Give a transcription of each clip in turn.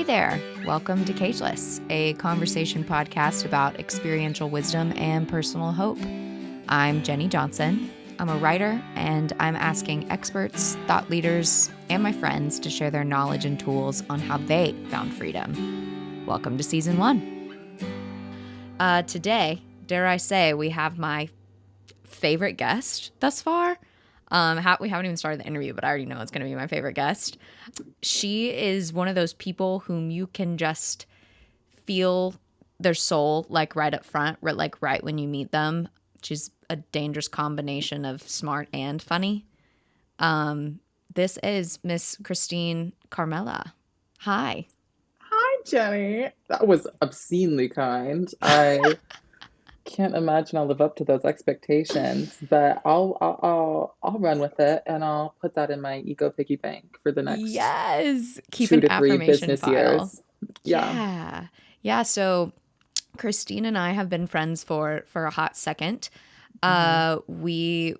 there. Welcome to Cageless, a conversation podcast about experiential wisdom and personal hope. I'm Jenny Johnson. I'm a writer, and I'm asking experts, thought leaders, and my friends to share their knowledge and tools on how they found freedom. Welcome to Season 1. Today, dare I say, we have my favorite guest thus far. We haven't even started the interview, but I already know it's going to be my favorite guest. She is one of those people whom you can just feel their soul, like right up front, like right when you meet them. She's a dangerous combination of smart and funny. This is Miss Christine Carmela. Hi. Hi, Jenny. That was obscenely kind. I can't imagine I'll live up to those expectations, but I'll run with it, and I'll put that in my ego piggy bank for the next Keep 2 an to 3 affirmation business file. years. Yeah. So Christine and I have been friends for a hot second. We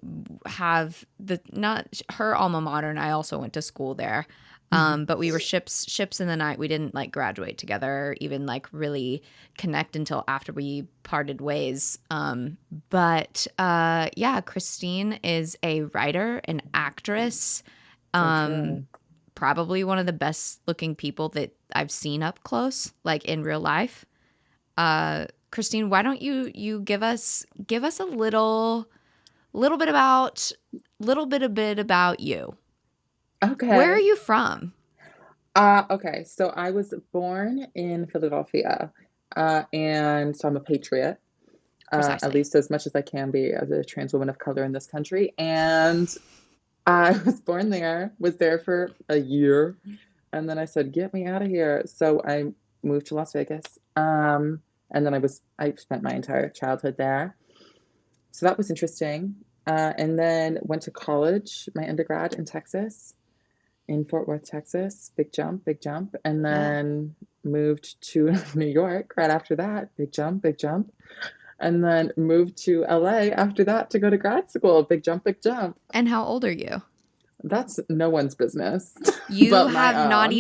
have not her alma mater, and I also went to school there. But we were ships in the night. We didn't like graduate together, or even like really connect until after we parted ways. But Christine is a writer, an actress, probably one of the best looking people that I've seen up close, like in real life. Christine, why don't you give us a little bit about you? Okay. Where are you from? Okay. So I was born in Philadelphia, and so I'm a patriot, Precisely. at least as much as I can be as a trans woman of color in this country. And I was born there, was there for a year, and then I said, "Get me out of here." So I moved to Las Vegas, and then I spent my entire childhood there. So that was interesting. And then went to college, my undergrad in Texas, in Fort Worth, Texas. Big jump, and then moved to New York right after that. Big jump, and then moved to LA after that to go to grad school. Big jump. And how old are you? That's no one's business. You but have not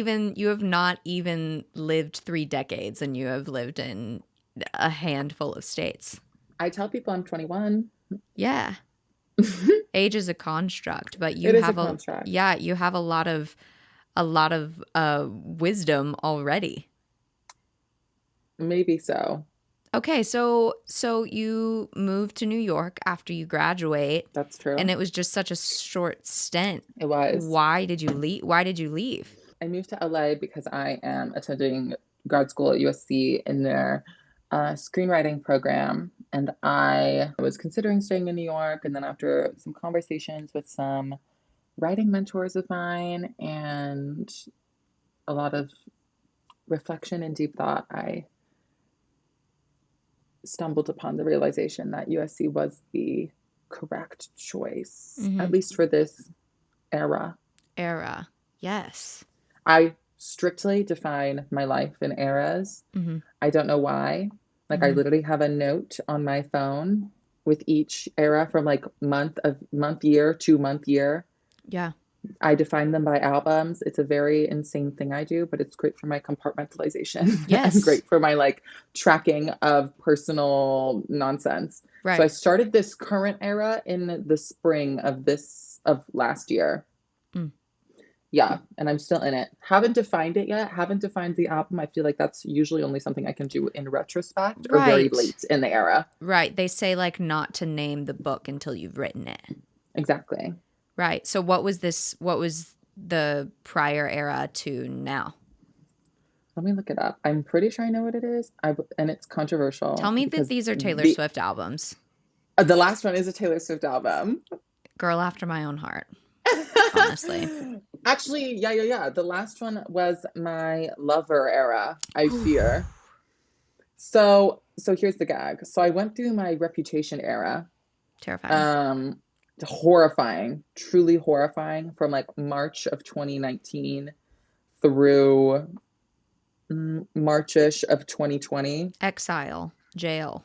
even lived 3 decades, and you have lived in a handful of states. I tell people I'm 21. Yeah. Age is a construct, but you It is have a construct. you have a lot of wisdom already. Maybe so. Okay, so you moved to New York after you graduate. That's true. And it was just such a short stint. It was. Why did you leave? I moved to LA because I am attending grad school at USC in their screenwriting program, and I was considering staying in New York. And then after some conversations with some writing mentors of mine and a lot of reflection and deep thought, I stumbled upon the realization that USC was the correct choice, at least for this era. Yes. I strictly define my life in eras. I don't know why. Like I literally have a note on my phone with each era from like month year to month year. Yeah. I define them by albums. It's a very insane thing I do, but it's great for my compartmentalization. Yes. And great for my like tracking of personal nonsense. Right. So I started this current era in the spring of last year. Yeah, and I'm still in it. Haven't defined it yet. Haven't defined the album. I feel like that's usually only something I can do in retrospect or very late in the era. Right. They say like not to name the book until you've written it. Exactly. Right. So what was the prior era to now? Let me look it up. I'm pretty sure I know what it is. And it's controversial. Tell me that these are Taylor Swift albums. The last one is a Taylor Swift album. Girl after my own heart. Honestly. Actually, yeah. The last one was my Lover era, I fear. So here's the gag. So I went through my Reputation era. Terrifying. Horrifying, truly horrifying, from like March of 2019 through March-ish of 2020. Exile. Jail.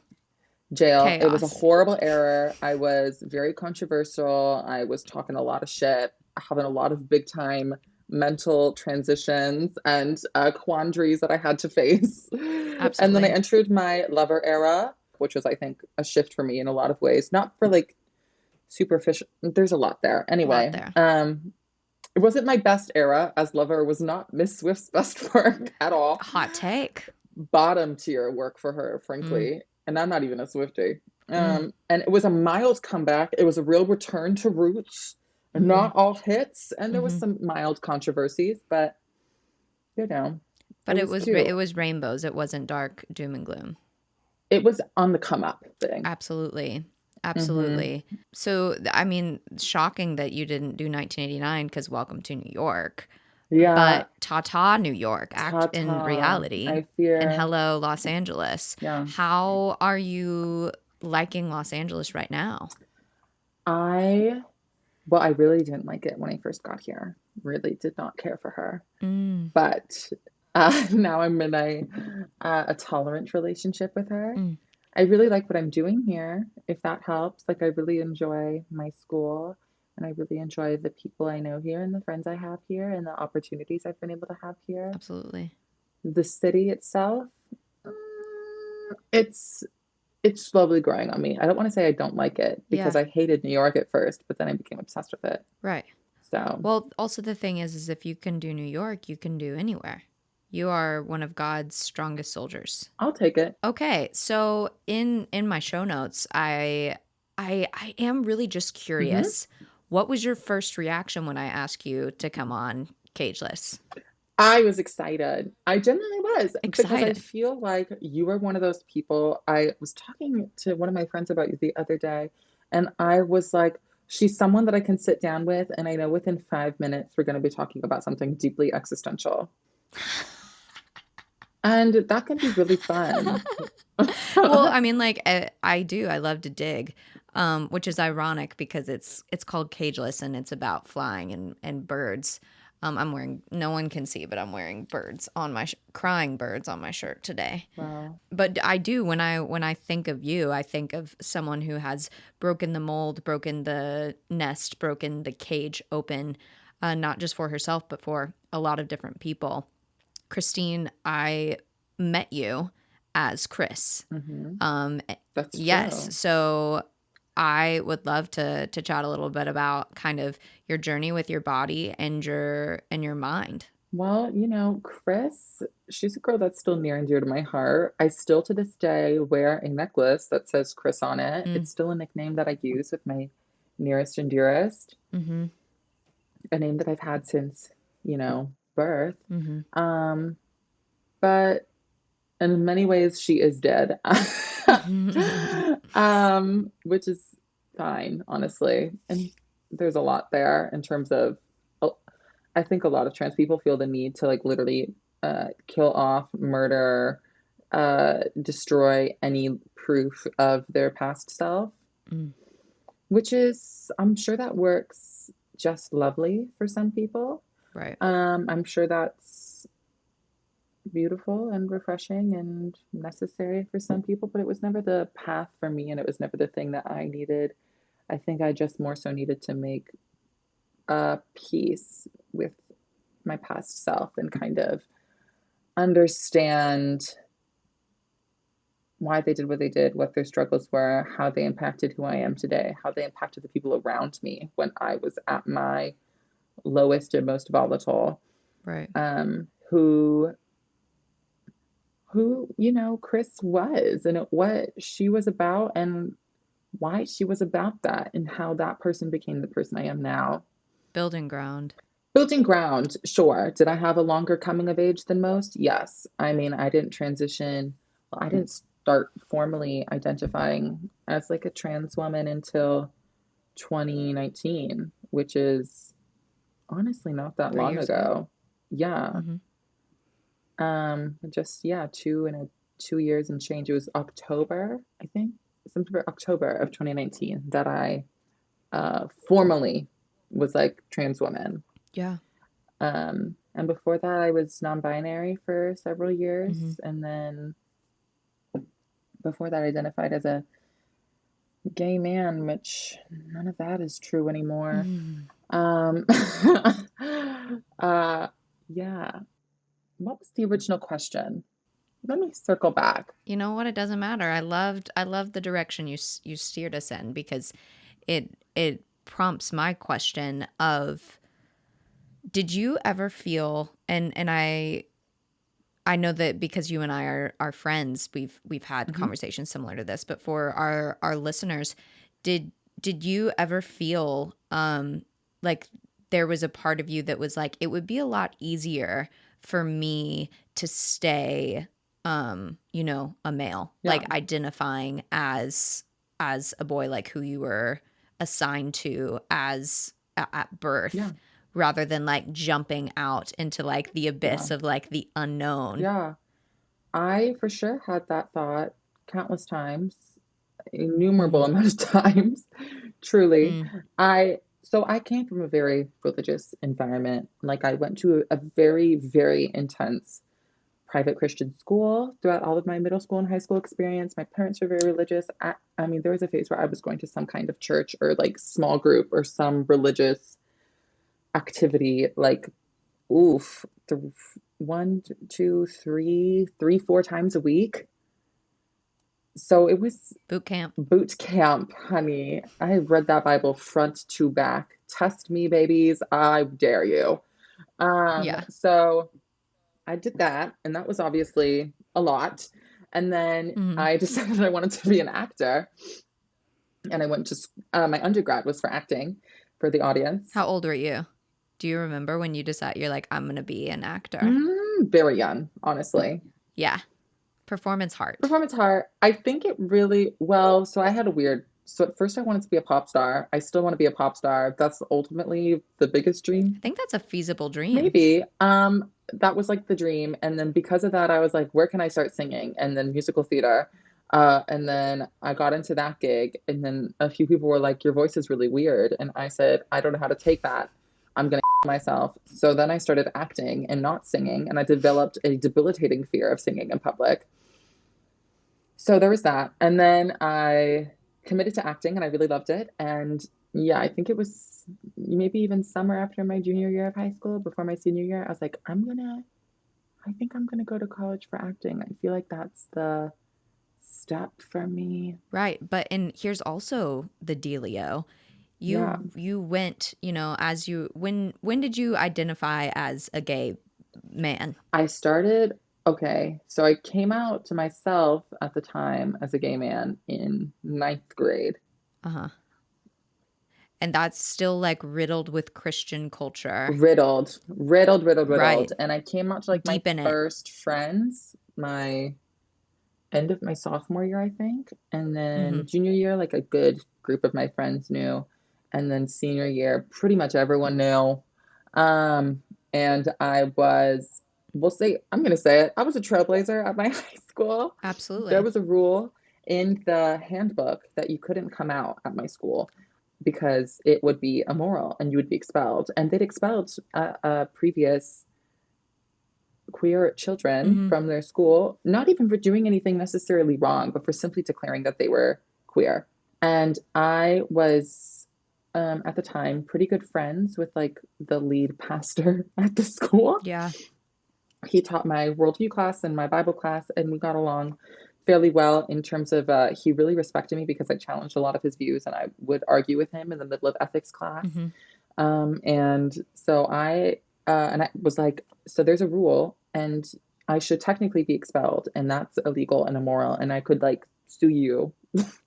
It was a horrible era. I was very controversial. I was talking a lot of shit, having a lot of big time mental transitions and quandaries that I had to face. And then I Absolutely. entered my lover era, which was, I think, a shift for me in a lot of ways. Not for like superficial, there's a lot there. A lot Anyway, there. it wasn't my best era, as lover was not Miss Swift's best work at all. Hot take. Bottom tier work for her, Mm, frankly. And I'm not even a Swiftie. mm, And it was a mild comeback. It was a real return to roots, mm-hmm, not all hits. And there was mm-hmm. some mild controversies, but you know, it But was it cute. was rainbows. It wasn't dark doom and gloom. It was on the come up thing. Absolutely. Hmm. Absolutely. So, I mean, shocking that you didn't do 1989 because Welcome to New York, Yeah, but Ta-Ta New York, act in ta-ta. reality, I and fear. Hello Los Angeles. Yeah. How are you liking Los Angeles right now? I, well, I really didn't like it when I first got here. Really did not care for her. Mm, But now I'm in a tolerant relationship with her. mm, I really like what I'm doing here, if that helps. Like, I really enjoy my school and I really enjoy the people I know here and the friends I have here and the opportunities I've been able to have here. absolutely. The city itself, it's slowly growing on me. I don't want to say I don't like it because Yeah, I hated New York at first, but then I became obsessed with it. right. So Well, also the thing is if you can do New York, you can do anywhere. You are one of God's strongest soldiers. I'll take it. Okay, so in my show notes, I am really just Hmm. curious. What was your first reaction when I asked you to come on Cageless? I was excited. I genuinely was because I Excited. feel like you were one of those people. I was talking to one of my friends about you the other day, and I was like, she's someone that I can sit down with, and I know within 5 minutes we're going to be talking about something deeply existential. And that can be really fun. Well, I mean, like I do. I love to dig, which is ironic because it's called Cageless and it's about flying and birds. I'm wearing. No one can see, but I'm wearing birds on my crying birds on my shirt today. Wow. But I do when I think of you, I think of someone who has broken the mold, broken the nest, broken the cage open, not just for herself but for a lot of different people. Christine, I met you as Chris. Hmm. Um, That's yes, true. so I would love to chat a little bit about kind of your journey with your body and your mind. Well, Chris, she's a girl that's still near and dear to my heart. I still to this day wear a necklace that says Chris on it. Mm, It's still a nickname that I use with my nearest and dearest, mm-hmm. a name that I've had since, birth. Mm-hmm. Um, but in many ways, she is dead. Which is fine, honestly. And there's a lot there in terms of, oh, I think a lot of trans people feel the need to like literally kill off, murder, destroy any proof of their past self, Mm, which is, I'm sure that works just lovely for some people. right. I'm sure that's beautiful and refreshing and necessary for some people, but it was never the path for me and it was never the thing that I needed. I think I just more so needed to make peace with my past self and kind of understand why they did what they did, what their struggles were, how they impacted who I am today, how they impacted the people around me when I was at my lowest and most volatile. Right. Who Chris was and what she was about and why she was about that and how that person became the person I am now. Building ground. Building ground, sure. Did I have a longer coming of age than most? Yes. I mean, I didn't transition, well, I didn't start formally identifying as like a trans woman until 2019, which is honestly not that 3 long years ago. ago. Yeah. Mm-hmm. Just yeah, 2 years and change. It was October, I think, September, October of 2019 that I formally was like trans woman. Yeah. And before that, I was non-binary for several Mm-hmm. years, and then before that, I identified as a gay man, which none of that is true anymore. Mm-hmm. Um, Uh, yeah. What was the original question? Let me circle back. You know what? It doesn't matter. I loved the direction you steered us in, because it prompts my question of, did you ever feel, and I know that because you and I are friends, we've had Hmm. conversations similar to this, but for our listeners, did did you ever feel like there was a part of you that was like, it would be a lot easier for me to stay a male, Yeah. like identifying as a boy, like who you were assigned to as at birth, Yeah. rather than like jumping out into like the Yeah. abyss of like the unknown. Yeah. I for sure had that thought countless times, innumerable Mm-hmm. amount of times, truly. Mm. So I came from a very religious environment. Like I went to a very, very intense private Christian school throughout all of my middle school and high school experience. My parents were very religious. I mean, there was a phase where I was going to some kind of church or like small group or some religious activity, like, oof, one, two, three, 4 times a week. So it was Boot camp. boot camp, honey. I read that Bible front to back. Test me, babies. I dare you. Yeah. So I did that, and that was obviously a lot. And then Mm-hmm. I decided I wanted to be an actor, and I went to my undergrad was for acting for the audience. How old were you? Do you remember when you decide you're like, I'm gonna be an actor? Very young, honestly. Yeah. Performance heart. Performance art, I think it really, well, so I had a weird, so at first I wanted to be a pop star. I still want to be a pop star. That's ultimately the biggest I dream. think that's a feasible dream. Maybe. That was like the dream. And then because of that, I was like, where can I start singing? And then musical theater. And then I got into that gig. And then a few people were like, your voice is really weird. And I said, I don't know how to take that. I'm going to myself. So then I started acting and not singing. And I developed a debilitating fear of singing in public. So there was that. And then I committed to acting and I really loved it. And yeah, I think it was maybe even summer after my junior year of high school, before my senior year, I was like, I think I'm gonna go to college for acting. I feel like that's the step for me. Right. But and here's also the dealio. Yeah. You went, as you when did you identify as a gay man? I started, okay, so I came out to myself at the time as a gay man in ninth grade. Uh-huh. And that's still like riddled with Christian culture. Riddled, riddled, riddled, Right. riddled. And I came out to like my Deep in it. first friends, my end of my sophomore year, I think. And Mm-hmm. then junior year, like a good group of my friends knew. And then senior year, pretty much everyone knew. And I was, we'll say, I'm going to say it, I was a trailblazer at my high school. There Absolutely. was a rule in the handbook that you couldn't come out at my school because it would be immoral and you would be expelled. And they'd expelled previous queer children Mm-hmm. from their school, not even for doing anything necessarily wrong, but for simply declaring that they were queer. And I was, at the time, pretty good friends with like the lead pastor at the school. Yeah. He taught my worldview class and my Bible class, and we got along fairly well in terms of he really respected me because I challenged a lot of his views and I would argue with him in the middle of ethics class. Mm-hmm. And so I was like, so there's a rule, and I should technically be expelled, and that's illegal and immoral, and I could like sue you.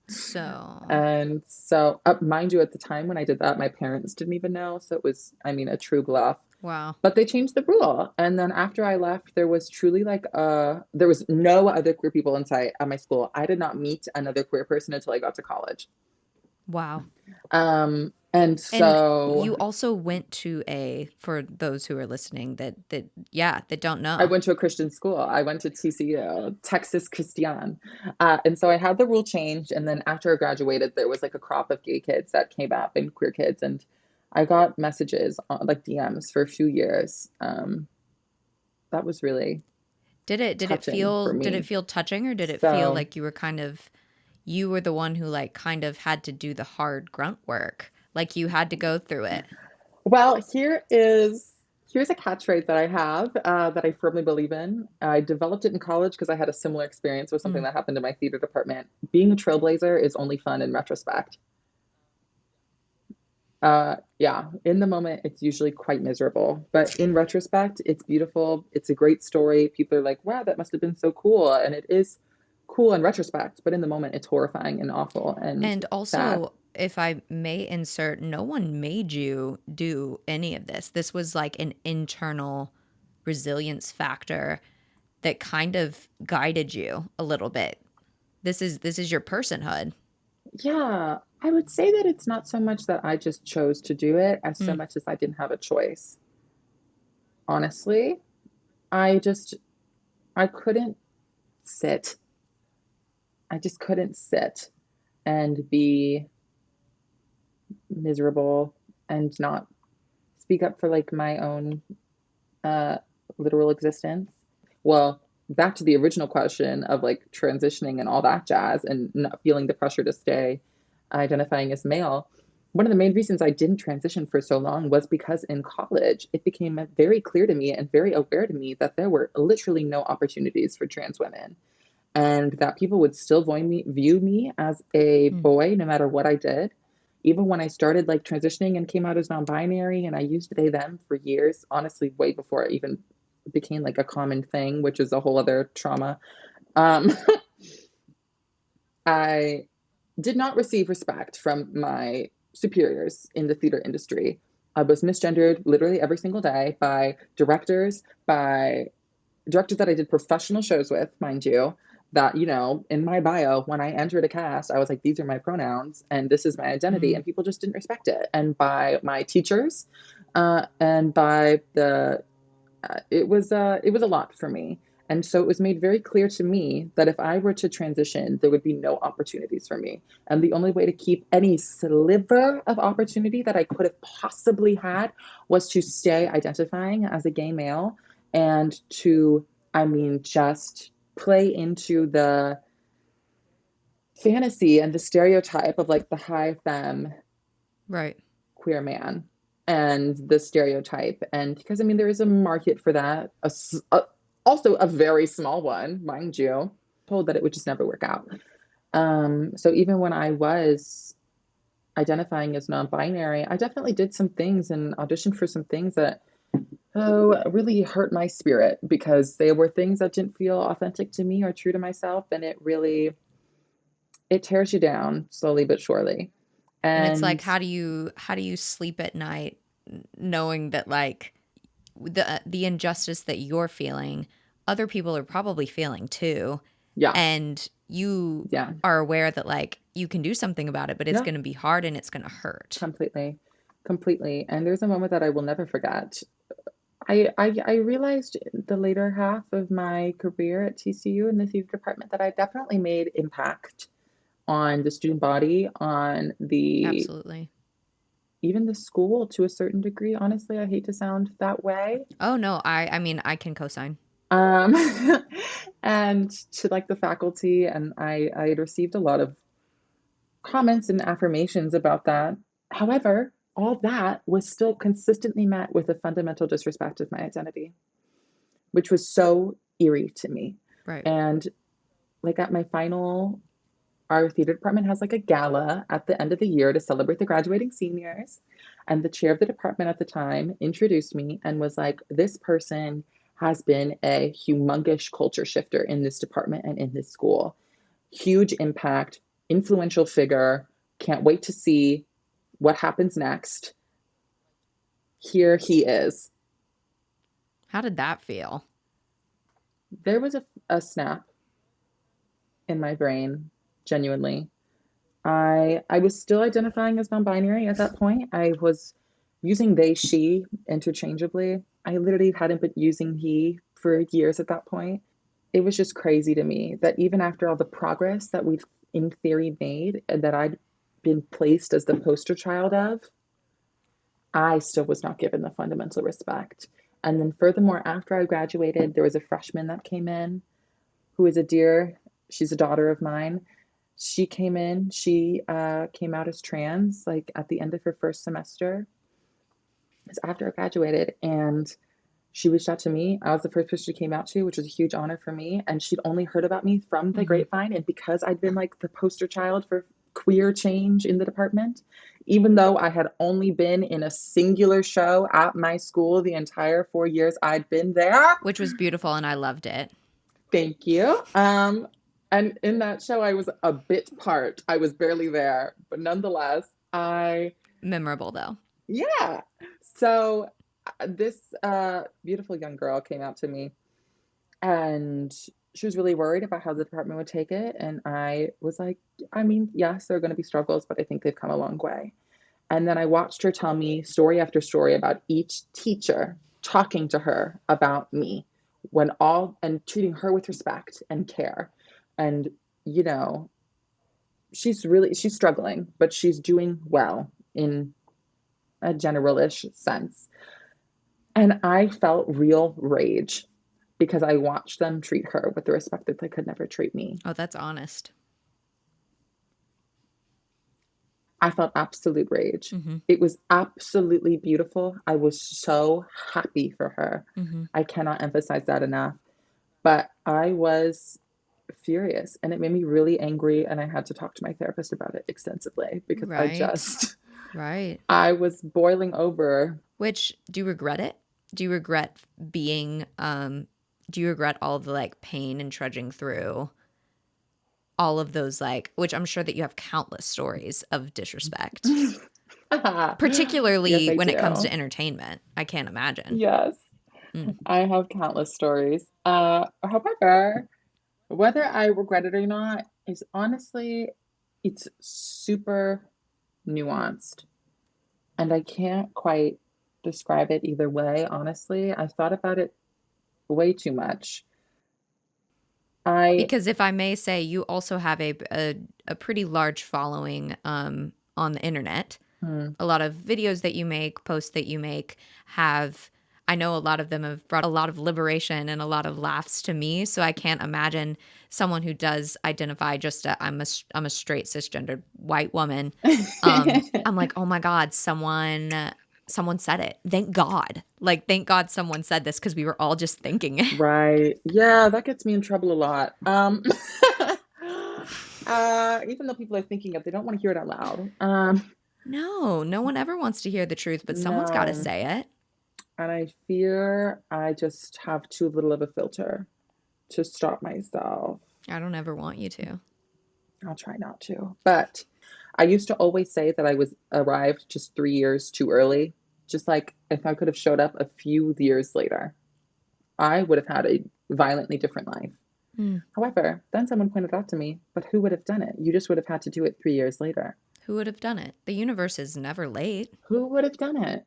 So, And so, mind you, at the time when I did that, my parents didn't even know. So it was, I mean, a true bluff. wow. But they changed the rule. And then after I left, there was truly like there was no other queer people in sight at my school. I did not meet another queer person until I got to college. Wow. And And so you also went to for those who are listening that don't I know. went to a Christian school. I went to TCU, Texas Christian. And so I had the rule changed. And then after I graduated, there was like a crop of gay kids that came up and queer kids. And I got messages, like DMs for a few years. That was really Did it touching for did it me. feel touching, or did it feel So, like you were the one who like kind of had to do the hard grunt work? Like you had to go through it. well, here is Here's a catchphrase that I have that I firmly believe in. I developed it in college because I had a similar experience with something Mm. that happened in my theater department. Being a trailblazer is only fun in retrospect. Yeah, in the moment, it's usually quite miserable, but in retrospect, it's beautiful. It's a great story. People are like, wow, that must have been so cool. And it is cool in retrospect, but in the moment, it's horrifying and awful and And sad. also, if I may insert, no one made you do any of this. This was like an internal resilience factor that kind of guided you a little bit. This is your personhood. Yeah, I would say that it's not so much that I just chose to do it as so Mm, much as I didn't have a choice. Honestly, I just, I couldn't sit. I just couldn't sit and be miserable and not speak up for like my own uh, literal existence. Well, back to the original question of like transitioning and all that jazz and not feeling the pressure to stay identifying as male. One of the main reasons I didn't transition for so long was because in college, it became very clear to me and very aware to me that there were literally no opportunities for trans women and that people would still view me as a mm, boy no matter what I did. Even when I started like transitioning and came out as non-binary and I used they them for years, honestly, way before it even became like a common thing, which is a whole other trauma. Um, I did not receive respect from my superiors in the theater industry. I was misgendered literally every single day by directors that I did professional shows with, mind you, that, you know, in my bio, when I entered a cast, I was like, these are my pronouns and this is my identity. mm. And people just didn't respect it. And by my teachers, and by the it was a lot for me. And so it was made very clear to me that if I were to transition, there would be no opportunities for me. And the only way to keep any sliver of opportunity that I could have possibly had was to stay identifying as a gay male and to, I mean, just play into the fantasy and the stereotype of like the high femme Right. queer man and the stereotype. And because I mean, there is a market for that, also a very small one, mind you, told that it would just never work out. So even when I was identifying as non-binary, I definitely did some things and auditioned for some things that really hurt my spirit because they were things that didn't feel authentic to me or true to myself, and it tears you down slowly but surely. And it's like, And how do you sleep at night knowing that like the injustice that you're feeling, other people are probably feeling too, yeah, and you yeah, are aware that like you can do something about it, but it's yeah. going to be hard and it's going to hurt. Completely, completely. And there's a moment that I will never forget. I realized the later half of my career at TCU in the theater department that I definitely made impact on the student body, on the Absolutely. even the school to a certain degree. Honestly, I hate to sound that way. Oh no, I mean I can co-sign. Um, and to like the faculty, and I had received a lot of comments and affirmations about that. However, all that was still consistently met with a fundamental disrespect of my identity, which was so eerie to me. Right. And like at my final, our theater department has like a gala at the end of the year to celebrate the graduating seniors. And the chair of the department at the time introduced me and was like, this person has been a humongous culture shifter in this department and in this school. Huge impact, influential figure. Can't wait to see what happens next. Here he is. How did that feel? There was a snap in my brain, genuinely. I was still identifying as non-binary at that point. I was using they, she interchangeably. I literally hadn't been using he for years at that point. It was just crazy to me that even after all the progress that we've in theory made and that I'd been placed as the poster child of, I still was not given the fundamental respect. And then furthermore, after I graduated, there was a freshman that came in who is a dear, she's a daughter of mine. She came in, she came out as trans, like at the end of her first semester. It's after I graduated, and she reached out to me. I was the first person she came out to, which was a huge honor for me. And she'd only heard about me from the grapevine. And because I'd been like the poster child for queer change in the department, even though I had only been in a singular show at my school the entire 4 years I'd been there. Which was beautiful, and I loved it. Thank you. And in that show, I was a bit part. I was barely there, but nonetheless, Memorable, though. Yeah. So this beautiful young girl came out to me, and she was really worried about how the department would take it. And I was like, I mean, yes, there are going to be struggles, but I think they've come a long way. And then I watched her tell me story after story about each teacher talking to her about me and treating her with respect and care. And, you know, she's struggling, but she's doing well in a generalish sense. And I felt real rage because I watched them treat her with the respect that they could never treat me. Oh, that's honest. I felt absolute rage. It was absolutely beautiful. I was so happy for her. I cannot emphasize that enough. But I was furious, and it made me really angry, and I had to talk to my therapist about it extensively because I was boiling over. Which, do you regret it? Do you regret do you regret all of the like pain and trudging through all of those, like, which I'm sure that you have countless stories of disrespect, particularly Yes, when it comes to entertainment. I can't imagine. Yes, I have countless stories. However, whether I regret it or not is honestly, it's super nuanced, and I can't quite describe it either way. Honestly, I thought about it way too much. Because if I may say, you also have a pretty large following on the internet. A lot of videos that you make, posts that you make I know a lot of them have brought a lot of liberation and a lot of laughs to me. So I can't imagine someone who does identify just I'm a straight cisgendered white woman. I'm like, oh my God, someone said it. Thank God. Like, thank God someone said this, because we were all just thinking it. Right. Yeah, that gets me in trouble a lot. Even though people are thinking it, they don't want to hear it out loud. No one ever wants to hear the truth, but someone's got to say it. And I fear I just have too little of a filter to stop myself. I don't ever want you to. I'll try not to. But I used to always say that I arrived just 3 years too early. Just like if I could have showed up a few years later, I would have had a violently different life. However, then someone pointed out to me, but who would have done it? You just would have had to do it 3 years later. Who would have done it? The universe is never late. Who would have done it?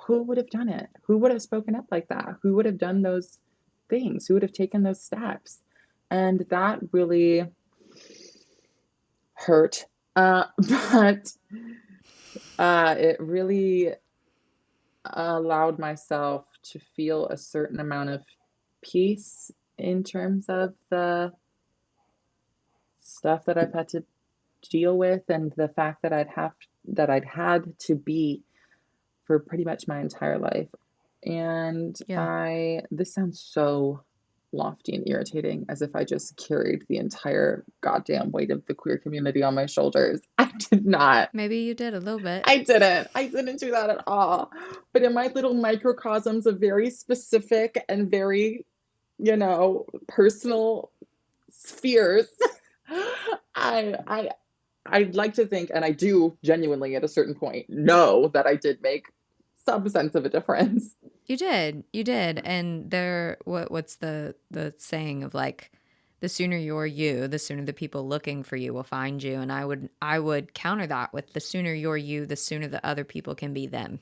Who would have done it? Who would have spoken up like that? Who would have done those things? Who would have taken those steps? And that really hurt. But it really allowed myself to feel a certain amount of peace in terms of the stuff that I've had to deal with, and the fact that I'd had to be for pretty much my entire life. And this sounds so lofty and irritating, as if I just carried the entire goddamn weight of the queer community on my shoulders. I did not. Maybe you did a little bit. I didn't do that at all. But in my little microcosms of very specific and very, personal spheres, I'd like to think, and I do genuinely at a certain point know that I did make some sense of a difference. You did. And what's the saying of, like, the sooner you're you, the sooner the people looking for you will find you. And I would counter that with the sooner you're you, the sooner the other people can be them.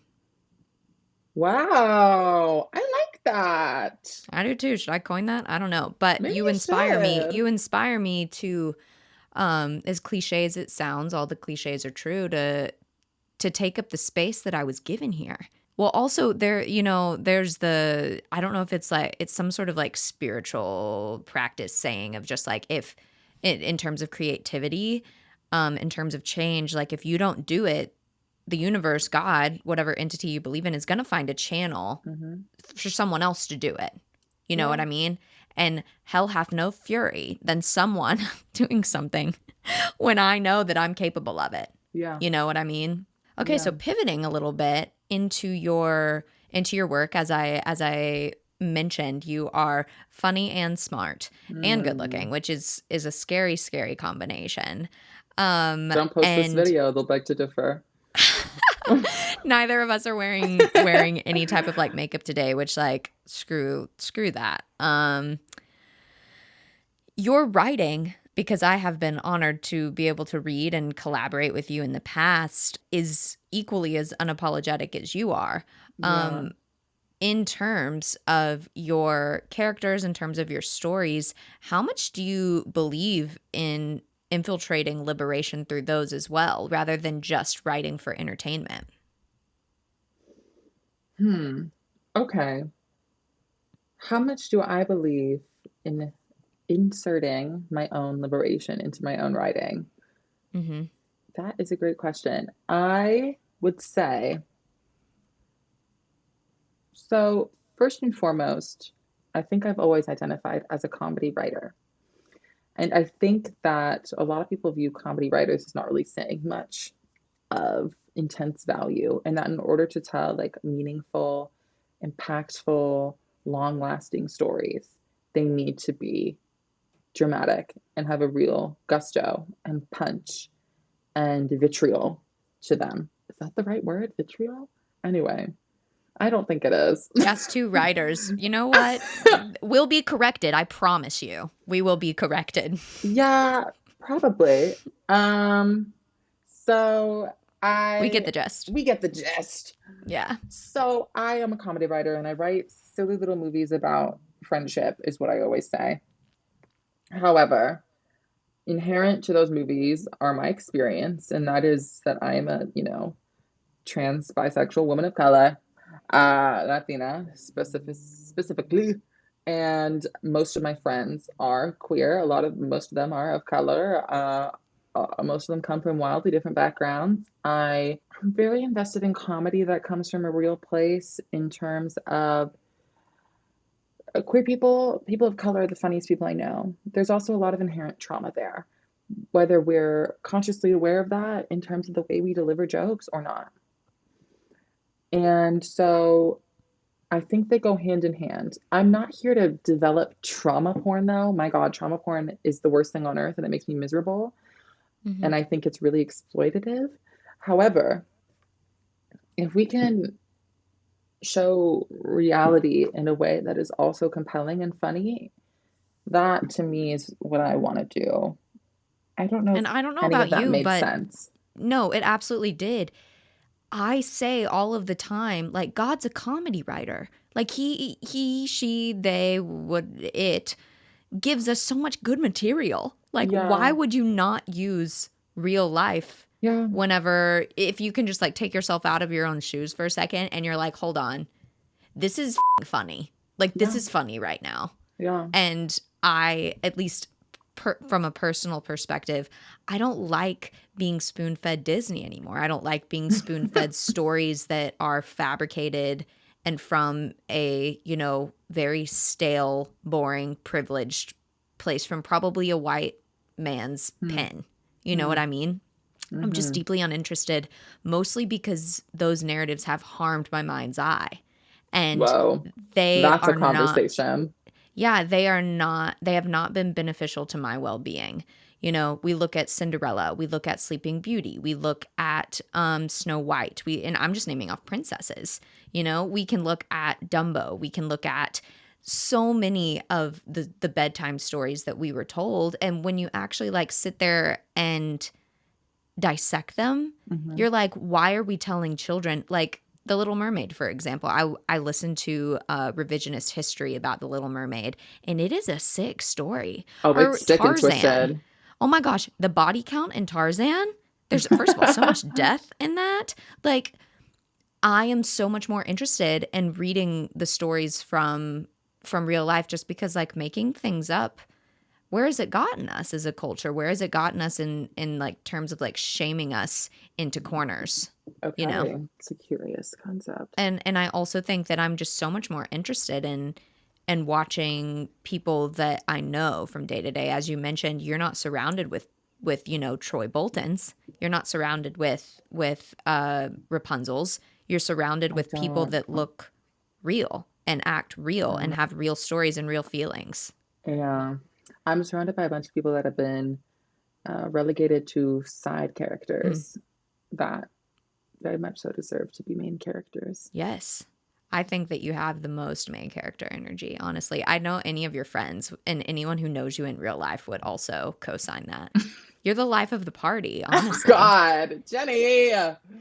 Wow. I like that. I do too. Should I coin that? I don't know. But Maybe you inspire me. You inspire me to, as cliche as it sounds, all the cliches are true, to take up the space that I was given here. Well, also there's I don't know if it's some sort of like spiritual practice saying of just like, if in terms of creativity, in terms of change, like if you don't do it, the universe, God, whatever entity you believe in, is going to find a channel for someone else to do it. You know what I mean? And hell hath no fury than someone doing something when I know that I'm capable of it. Yeah. You know what I mean? Okay, so pivoting a little bit into your work, as I mentioned, you are funny and smart and good looking, which is a scary, scary combination. Don't post this video, they'll beg to differ. Neither of us are wearing any type of like makeup today, which like screw that. Your writing, because I have been honored to be able to read and collaborate with you in the past, is equally as unapologetic as you are. In terms of your characters, in terms of your stories, how much do you believe in infiltrating liberation through those as well, rather than just writing for entertainment? Okay. How much do I believe in inserting my own liberation into my own writing? That is a great question. I would say, so first and foremost, I think I've always identified as a comedy writer. And I think that a lot of people view comedy writers as not really saying much of intense value, and that in order to tell like meaningful, impactful, long-lasting stories, they need to be dramatic and have a real gusto and punch and vitriol to them. Is that the right word? Vitriol? Anyway, I don't think it is. Yes, two writers. You know what? We'll be corrected. I promise you. We will be corrected. Yeah, probably. So we get the gist. We get the gist. Yeah. So I am a comedy writer and I write silly little movies about friendship, is what I always say. However, inherent to those movies are my experience, and that is that I am a, trans bisexual woman of color, Latina specifically, and most of my friends are queer. Most of them are of color. Most of them come from wildly different backgrounds. I am very invested in comedy that comes from a real place in terms of queer people of color are the funniest people I know. There's also a lot of inherent trauma there, whether we're consciously aware of that in terms of the way we deliver jokes or not. And so I think they go hand in hand. I'm not here to develop trauma porn, though. My God, trauma porn is the worst thing on earth, and it makes me miserable. And I think it's really exploitative. However, if we can show reality in a way that is also compelling and funny, that to me is what I want to do. I don't know. And I don't know any about of that you, made but sense. No, it absolutely did. I say all of the time, like, God's a comedy writer. Like, he, she, they, would, it gives us so much good material. Like, why would you not use real life whenever, if you can just like take yourself out of your own shoes for a second and you're like, hold on, this is funny. Like, this is funny right now. Yeah. And I, at least from a personal perspective, I don't like being spoon-fed Disney anymore. I don't like being spoon-fed stories that are fabricated and from a, very stale, boring, privileged place from probably a white man's pen. You know what I mean? I'm just deeply uninterested, mostly because those narratives have harmed my mind's eye. And that's a conversation. They have not been beneficial to my well-being. We look at Cinderella, we look at Sleeping Beauty, we look at Snow White, and I'm just naming off princesses. We can look at Dumbo, we can look at so many of the bedtime stories that we were told. And when you actually like sit there and dissect them, you're like, why are we telling children, like The Little Mermaid, for example? I listened to revisionist history about The Little Mermaid, and it is a sick story. Oh, it's sick and twisted. Oh my gosh, the body count in Tarzan. There's, first of all, so much death in that. Like, I am so much more interested in reading the stories from real life, just because like making things up where has it gotten us as a culture? Where has it gotten us in like terms of like shaming us into corners? You know? Okay, it's a curious concept. And I also think that I'm just so much more interested in watching people that I know from day to day. As you mentioned, you're not surrounded with you know, Troy Boltons. You're not surrounded with Rapunzels. You're surrounded I with people don't. that look real and act real and Um, have real stories and real feelings. yeah, I'm surrounded by a bunch of people that have been relegated to side Mm, characters that very much so deserve to be main characters. yes. I think that you have the most main character energy, honestly. I know any of your friends and anyone who knows you in real life would also co-sign that. You're the life of the party, Oh honestly. God, Jenny!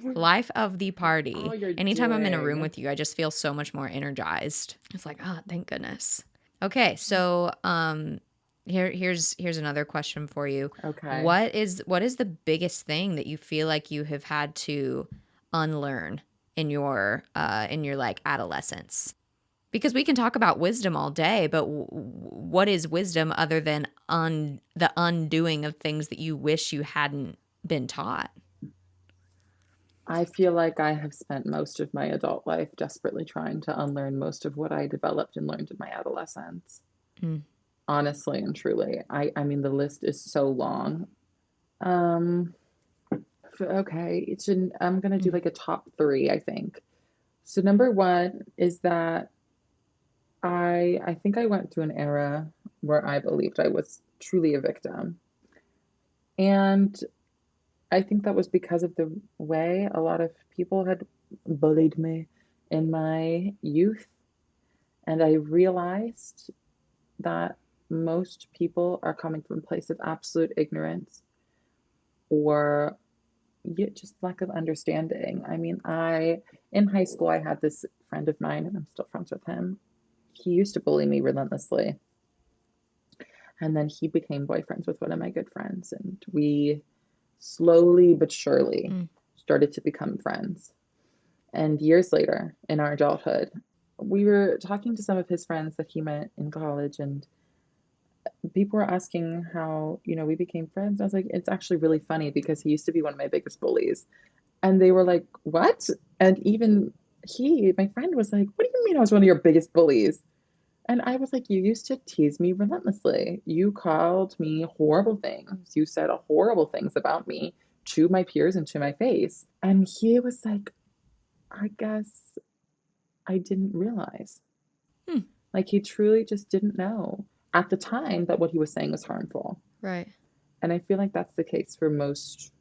Life of the Oh, party. you're Anytime I'm in a room doing. with you, I just feel so much more energized. It's like, oh, thank goodness. Okay, so here's another question for you. Okay. What is the biggest thing that you feel like you have had to unlearn in your like adolescence? Because we can talk about wisdom all day, but what is wisdom other than the undoing of things that you wish you hadn't been taught? I feel like I have spent most of my adult life desperately trying to unlearn most of what I developed and learned in my adolescence. Mm, Honestly and truly. I mean the list is so long. Um okay, I'm gonna do mm, like a top three, I think. So number one is that I think I went through an era where I believed I was truly a victim. And I think that was because of the way a lot of people had bullied me in my youth. And I realized that most people are coming from a place of absolute ignorance or just lack of understanding. I mean, in high school, I had this friend of mine, and I'm still friends with him. He used to bully me relentlessly. And then he became boyfriends with one of my good friends, and we slowly but surely mm. started to become friends. And years later, in our adulthood, we were talking to some of his friends that he met in college, and people were asking how, we became friends. I was like, it's actually really funny because he used to be one of my biggest bullies. And they were like, what? And even my friend was like, what do you mean I was one of your biggest bullies? And I was like, you used to tease me relentlessly. You called me horrible things. You said horrible things about me to my peers and to my face. And he was like, I guess I didn't realize. Hmm. Like he truly just didn't know at the time that what he was saying was harmful. Right. And I feel like that's the case for most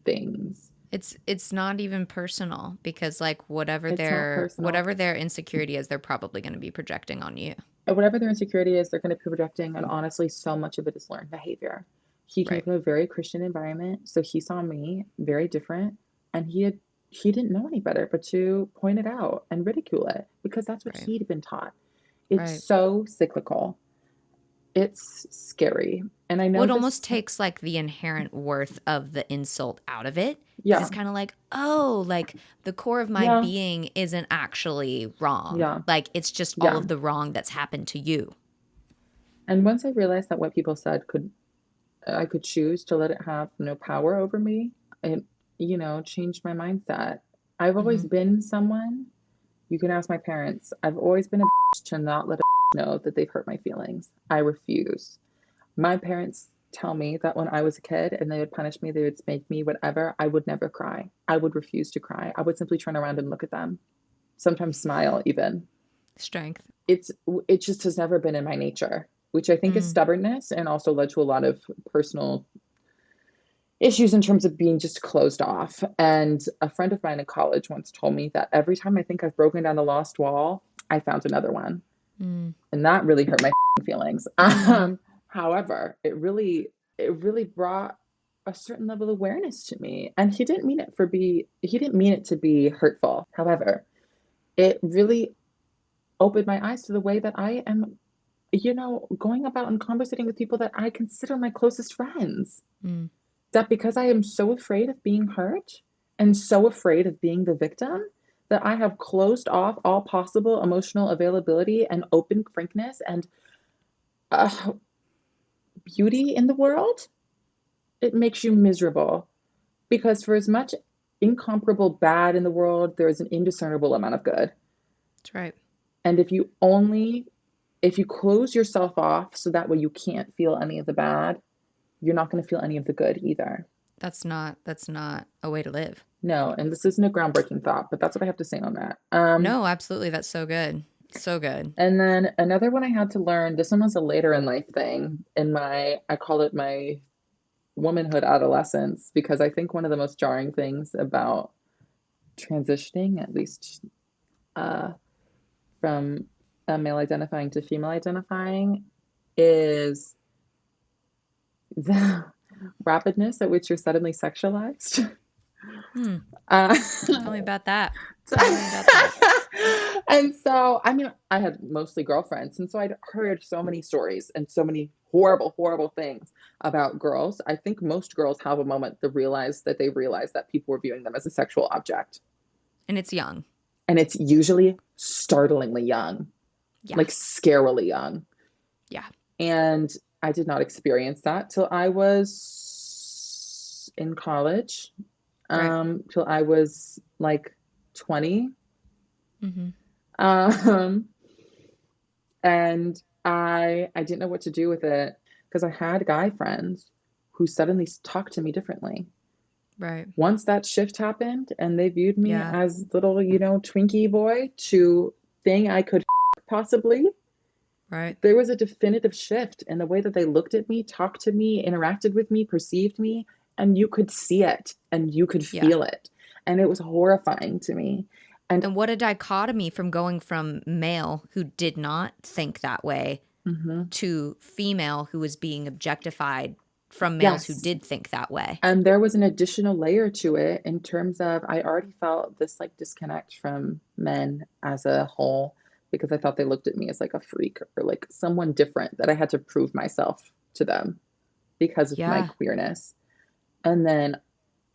things. It's not even personal because like It's not personal. whatever their insecurity is, they're probably going to be projecting on you. Whatever their insecurity is, they're going to be projecting. And honestly, so much of it is learned behavior. He came Right. from a very Christian environment, so he saw me very different, and he didn't know any better but to point it out and ridicule it because that's what Right. he'd been taught. It's Right. so cyclical. It's scary. And I Well, know it almost this, takes like the inherent worth of the insult out of it because yeah, it's kind of like, oh, like the core of my yeah, being isn't actually wrong. yeah, Like it's just all yeah. of the wrong that's happened to you. And once I realized that what people said I could choose to let it have no power over me, it, changed my mindset. I've always Hmm. been someone, you can ask my parents, I've always been a bitch to not let a know that they've hurt my feelings. I refuse. My parents tell me that when I was a kid and they would punish me, they would spank me, whatever, I would never cry. I would refuse to cry. I would simply turn around and look at them, sometimes smile even. Strength. It's it just has never been in my nature, which I think is Mm. stubbornness and also led to a lot of personal issues in terms of being just closed off. And a friend of mine in college once told me that every time I think I've broken down the lost wall, I found another one. Mm. And that really hurt my feelings. Mm. However, it really brought a certain level of awareness to me. And he didn't mean it to be hurtful. However, it really opened my eyes to the way that I am, going about and conversating with people that I consider my closest friends. Mm. That because I am so afraid of being hurt and so afraid of being the victim, that I have closed off all possible emotional availability and open frankness. And uh, beauty in the world, it makes you miserable. Because for as much incomparable bad in the world, there is an indiscernible amount of good. That's right. And if you close yourself off so that way you can't feel any of the bad, you're not going to feel any of the good either. That's not a way to live. No, and this isn't a groundbreaking thought, but that's what I have to say on that. No, absolutely. That's so good. So good. And then another one I had to learn, this one was a later in life thing I call it my womanhood adolescence, because I think one of the most jarring things about transitioning, at least from male identifying to female identifying, is the rapidness at which you're suddenly sexualized. Tell me about that. Tell me about that. And so, I mean, I had mostly girlfriends, and so I'd heard so many stories and so many horrible, horrible things about girls. I think most girls have a moment to realize that people were viewing them as a sexual object. And it's young. And it's usually startlingly young. Yeah. Like scarily young. Yeah. And I did not experience that till I was in college. Right. Till I was like 20. Mm-hmm. And I didn't know what to do with it, because I had guy friends who suddenly talked to me differently. Right. Once that shift happened and they viewed me Yeah. as little, Twinkie boy to thing I could possibly, Right. there was a definitive shift in the way that they looked at me, talked to me, interacted with me, perceived me, and you could see it and you could feel it. And it was horrifying to me. And what a dichotomy from going from male who did not think that way to female who was being objectified from males who did think that way. And there was an additional layer to it in terms of, I already felt this like disconnect from men as a whole, because I thought they looked at me as like a freak or like someone different, that I had to prove myself to them because of my queerness. And then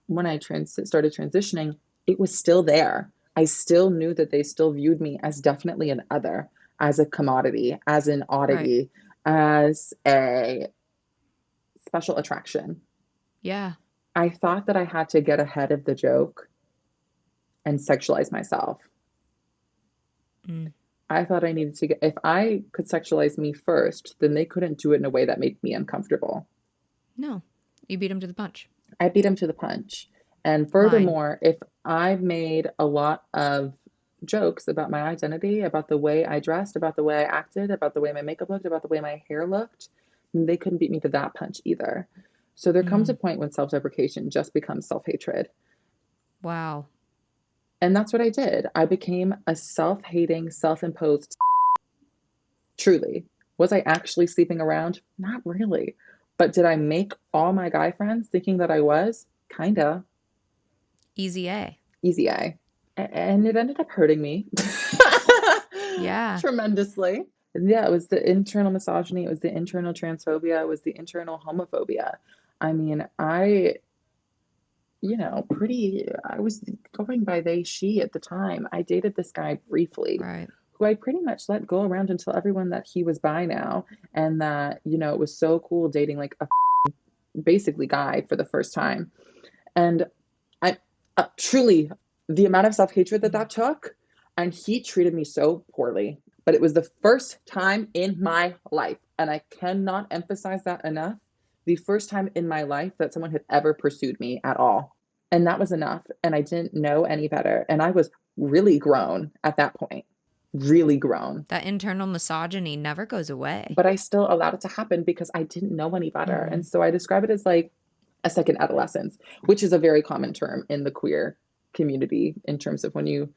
when I started transitioning, it was still there. I still knew that they still viewed me as definitely an other, as a commodity, as an oddity, as a special attraction. Yeah. I thought that I had to get ahead of the joke and sexualize myself. I thought I needed to if I could sexualize me first, then they couldn't do it in a way that made me uncomfortable. No, you beat them to the punch. I beat them to the punch. And furthermore, if I made a lot of jokes about my identity, about the way I dressed, about the way I acted, about the way my makeup looked, about the way my hair looked, they couldn't beat me to that punch either. So there comes a point when self-deprecation just becomes self-hatred. Wow. And that's what I did. I became a self-hating, self-imposed. Truly. Was I actually sleeping around? Not really. But did I make all my guy friends thinking that I was? Kinda. Easy A. Easy A. And it ended up hurting me. Yeah. Tremendously. Yeah, it was the internal misogyny. It was the internal transphobia. It was the internal homophobia. I mean, I was going by they, she at the time. I dated this guy briefly. Right. Who I pretty much let go around and tell everyone that he was bi now, and that, it was so cool dating like a basically guy for the first time. And I truly, the amount of self-hatred that took, and he treated me so poorly, but it was the first time in my life, and I cannot emphasize that enough, the first time in my life that someone had ever pursued me at all. And that was enough. And I didn't know any better. And I was really grown at that point. Really grown. That internal misogyny never goes away. But I still allowed it to happen because I didn't know any better. And so I describe it as like a second adolescence, which is a very common term in the queer community in terms of when you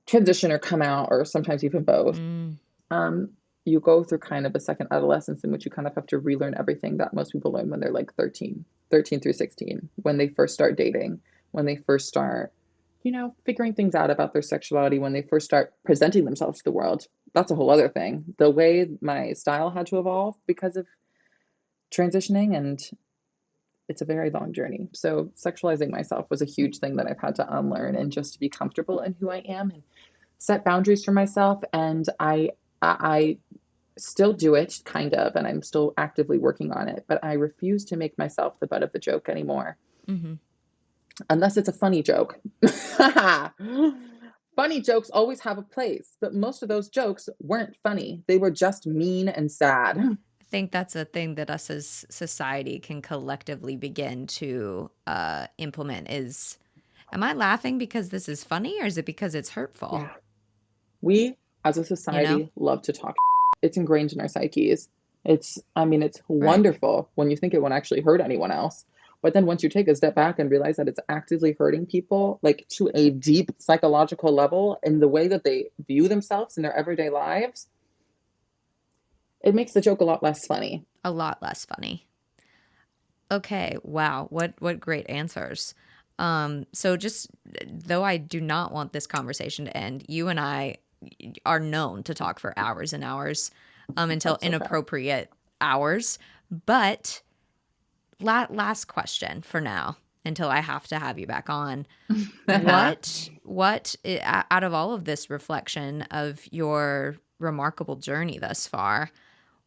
transition or come out, or sometimes even both. You go through kind of a second adolescence in which you kind of have to relearn everything that most people learn when they're like 13 through 16, when they first start dating, when they first start, figuring things out about their sexuality, when they first start presenting themselves to the world. That's a whole other thing. The way my style had to evolve because of transitioning, and it's a very long journey. So sexualizing myself was a huge thing that I've had to unlearn, and just to be comfortable in who I am and set boundaries for myself. And I still do it, kind of, and I'm still actively working on it, but I refuse to make myself the butt of the joke anymore. Mm-hmm. Unless it's a funny joke. Funny jokes always have a place, but most of those jokes weren't funny. They were just mean and sad. I think that's a thing that us as society can collectively begin to implement is, am I laughing because this is funny or is it because it's hurtful? Yeah. We, as a society, love to talk. It's ingrained in our psyches. It's wonderful when you think it won't actually hurt anyone else. But then once you take a step back and realize that it's actively hurting people, like to a deep psychological level in the way that they view themselves in their everyday lives, it makes the joke a lot less funny. A lot less funny. Okay, wow, what great answers. So just, though I do not want this conversation to end, you and I are known to talk for hours and hours, until inappropriate hours. But last question for now, until I have to have you back on. What out of all of this reflection of your remarkable journey thus far,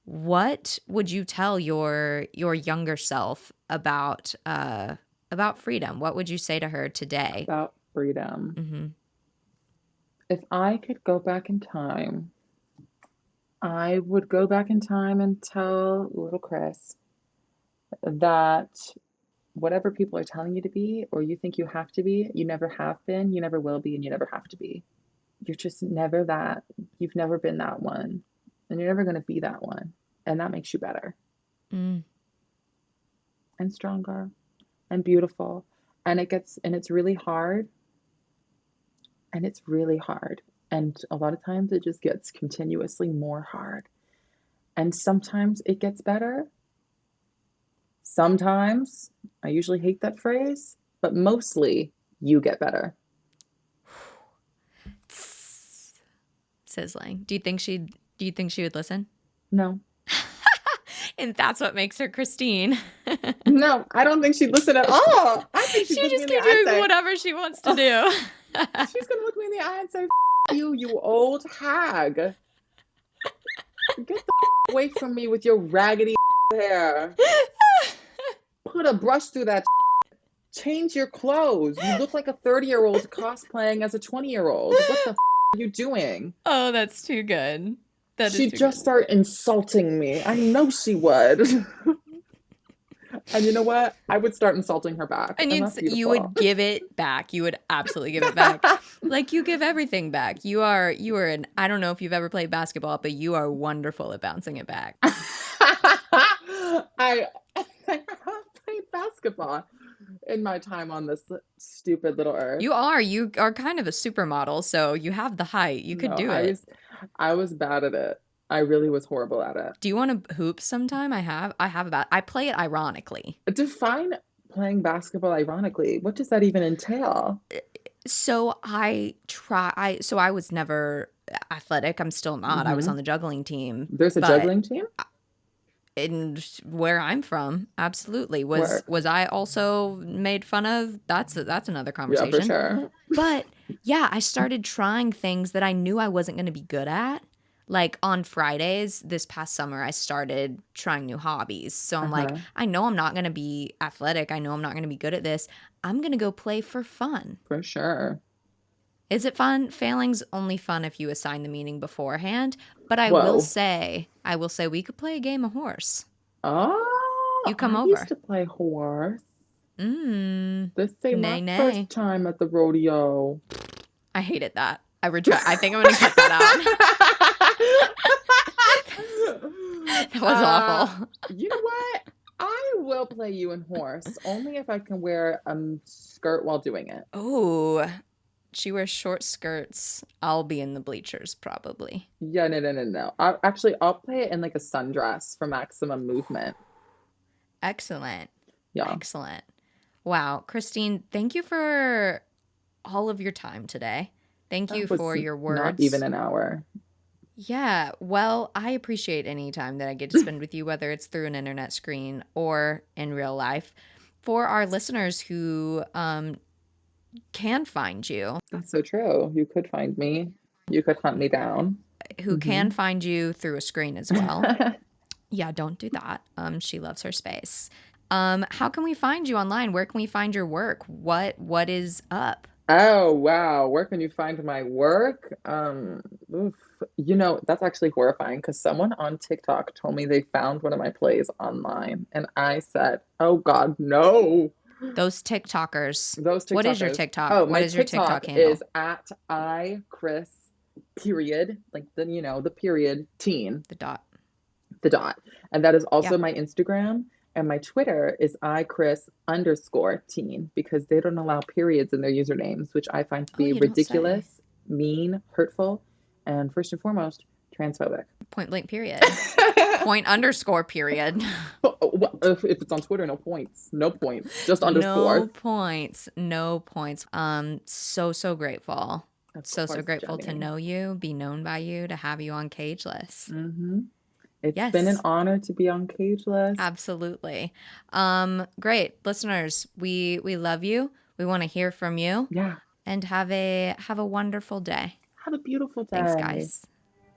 what would you tell your younger self about freedom? What would you say to her today? About freedom. Mm-hmm. If I could go back in time, I would go back in time and tell little Chris that whatever people are telling you to be, or you think you have to be, you never have been, you never will be, and you never have to be. You're just never that. You've never been that one, and you're never going to be that one. And that makes you better. Mm. And stronger and beautiful. And it's really hard. And it's really hard. And a lot of times it just gets continuously more hard. And sometimes it gets better. Sometimes, I usually hate that phrase, but mostly you get better. Sizzling. Do you think she would listen? No. And that's what makes her Christine. No, I don't think she'd listen at all. I think she'd just keep doing whatever she wants to do. She's going to look me in the eye and say, you old hag. Get the away from me with your raggedy hair. Put a brush through that. Change your clothes. You look like a 30-year-old cosplaying as a 20-year-old. What the are you doing? Oh, that's too good. She'd just start insulting me. I know she would. And you know what? I would start insulting her back. And you would give it back. You would absolutely give it back. Like you give everything back. You are I don't know if you've ever played basketball, but you are wonderful at bouncing it back. I played basketball in my time on this stupid little earth. You are kind of a supermodel, so you have the height. You could do it. I was bad at it. I really was horrible at it. Do you want to hoop sometime? I play it ironically. Define playing basketball ironically. What does that even entail? So I was never athletic. I'm still not. Mm-hmm. I was on the juggling team. There's a juggling team? In where I'm from, absolutely. Was I also made fun of? That's another conversation. Yeah, for sure. But yeah, I started trying things that I knew I wasn't going to be good at. Like on Fridays this past summer, I started trying new hobbies. So I'm like, I know I'm not going to be athletic. I know I'm not going to be good at this. I'm going to go play for fun. For sure. Is it fun? Failing's only fun if you assign the meaning beforehand. But I will say we could play a game of horse. Oh, you come over. I used to play horse. This ain't my first time at the rodeo. I hated that. I think I'm going to cut that out. That was awful. You know what? I will play you in horse, only if I can wear a skirt while doing it. Oh, she wears short skirts. I'll be in the bleachers, probably. Yeah, no. I'll play it in like a sundress for maximum movement. Excellent. Yeah. Excellent. Wow. Christine, thank you for all of your time today. Thank you for your words. Not even an hour. Yeah. Well, I appreciate any time that I get to spend with you, whether it's through an internet screen or in real life. For our listeners who can find you. That's so true. You could find me. You could hunt me down. who can find you through a screen as well. Yeah, don't do that. She loves her space. How can we find you online? Where can we find your work? What is up? Oh, wow. Where can you find my work? Oof. That's actually horrifying because someone on TikTok told me they found one of my plays online. And I said, oh God, no. Those TikTokers. Those What is your TikTokers. TikTok? Oh, What my is your TikTok TikTok handle? is at Chris period, like the period teen, The dot. the dot. And that is also Yeah. my Instagram. And my Twitter is iChris_teen because they don't allow periods in their usernames, which I find to be You don't say. ridiculous, mean, hurtful, and first and foremost, transphobic. Point blank period. Point_ period. If it's on Twitter, no points. No points. Just underscore. No points. No points. So grateful. So grateful to know you, be known by you, to have you on Cageless. Mm-hmm. It's been an honor to be on Cageless. Absolutely. Great. Listeners, we love you. We want to hear from you. Yeah. And have a wonderful day. Have a beautiful day. Thanks, guys.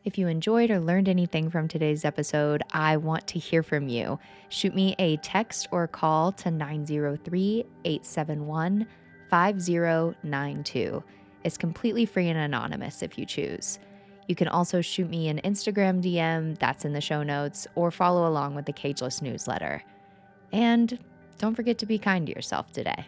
If you enjoyed or learned anything from today's episode, I want to hear from you. Shoot me a text or call to 903-871-5092. It's completely free and anonymous if you choose. You can also shoot me an Instagram DM, that's in the show notes, or follow along with the Cageless newsletter. And don't forget to be kind to yourself today.